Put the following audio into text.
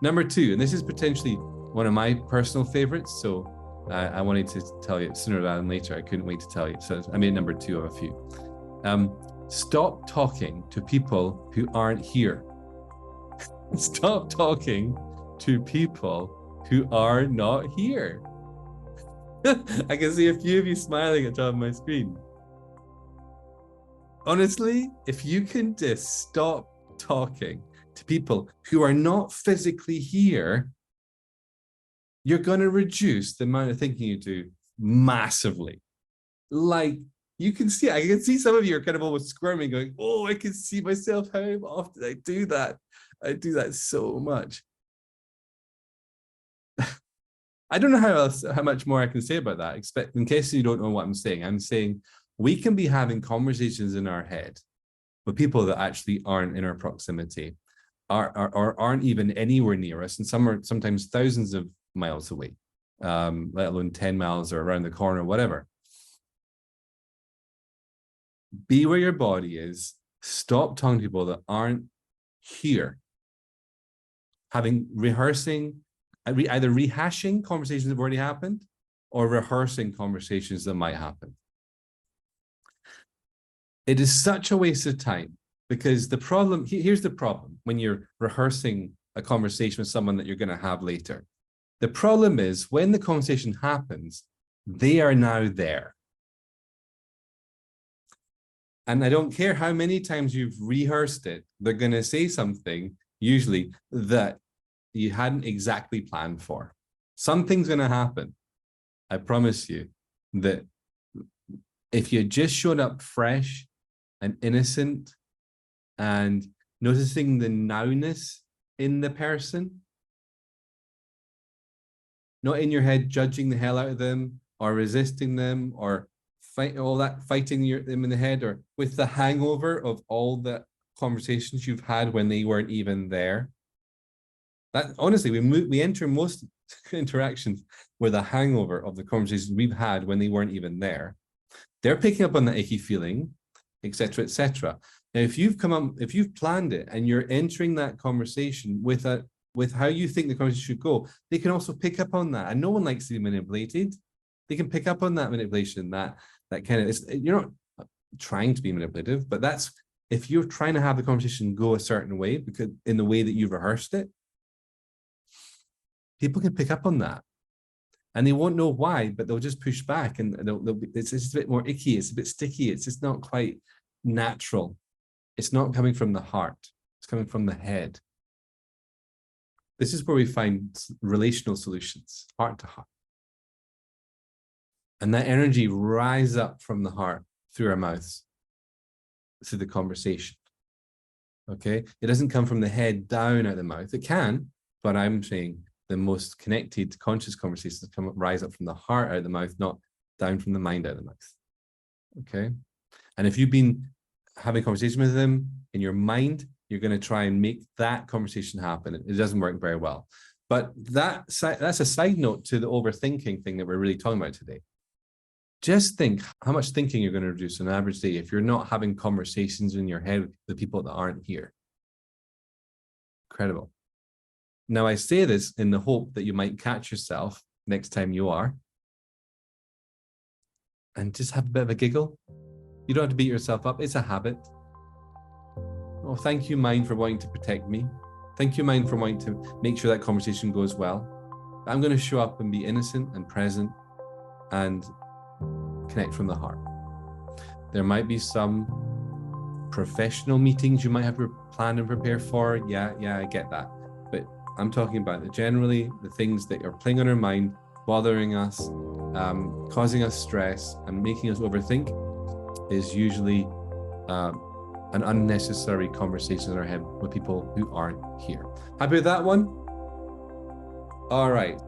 Number two, and this is potentially one of my personal favorites, so I wanted to tell you sooner rather than later. I couldn't wait to tell you. So I made number two of a few. Stop talking to people who aren't here. Stop talking to people who are not here. I can see a few of you smiling at the top of my screen. Honestly, if you can just stop talking to people who are not physically here, you're going to reduce the amount of thinking you do massively. Like, you can see, I can see some of you are kind of almost squirming, going, oh, I can see myself how often I do that. I do that so much. I don't know how much more I can say about that, except in case you don't know what I'm saying we can be having conversations in our head with people that actually aren't in our proximity, or aren't even anywhere near us, and some are sometimes thousands of miles away, let alone 10 miles or around the corner or whatever. Be where your body is. Stop talking to people that aren't here. Rehearsing, either rehashing conversations that have already happened or rehearsing conversations that might happen. It is such a waste of time, because the problem, here's the problem when you're rehearsing a conversation with someone that you're going to have later. The problem is when the conversation happens, they are now there. And I don't care how many times you've rehearsed it, they're going to say something, usually, that you hadn't exactly planned for. Something's going to happen. I promise you that if you just showed up fresh and innocent and noticing the nowness in the person, not in your head judging the hell out of them or resisting them or fighting them in the head, or with the hangover of all the conversations you've had when they weren't even there. That honestly, we enter most interactions with a hangover of the conversations we've had when they weren't even there. They're picking up on that icky feeling, etc., etc. Now, if you've planned it and you're entering that conversation with how you think the conversation should go, they can also pick up on that. And no one likes to be manipulated. They can pick up on that manipulation, that kind of, you're not trying to be manipulative, but that's, if you're trying to have the conversation go a certain way, because in the way that you've rehearsed it, people can pick up on that. And they won't know why, but they'll just push back, and it's just a bit more icky. It's a bit sticky. It's just not quite natural. It's not coming from the heart. It's coming from the head. This is where we find relational solutions, heart to heart. And that energy rises up from the heart through our mouths, through the conversation. Okay? It doesn't come from the head down out the mouth. It can, but I'm saying the most connected, conscious conversations rise up from the heart out of the mouth, not down from the mind out of the mouth. Okay? And if you've been having a conversation with them in your mind, you're going to try and make that conversation happen. It doesn't work very well. But that's a side note to the overthinking thing that we're really talking about today. Just think how much thinking you're going to reduce on an average day if you're not having conversations in your head with the people that aren't here. Incredible. Now, I say this in the hope that you might catch yourself next time you are and just have a bit of a giggle. You don't have to beat yourself up. It's a habit. Oh, thank you, mind, for wanting to protect me. Thank you, mind, for wanting to make sure that conversation goes well. I'm going to show up and be innocent and present and connect from the heart. There might be some professional meetings you might have to plan and prepare for. Yeah, I get that. But I'm talking about generally the things that are playing on our mind, bothering us, causing us stress and making us overthink is usually an unnecessary conversation in our head with people who aren't here. Happy with that one? All right.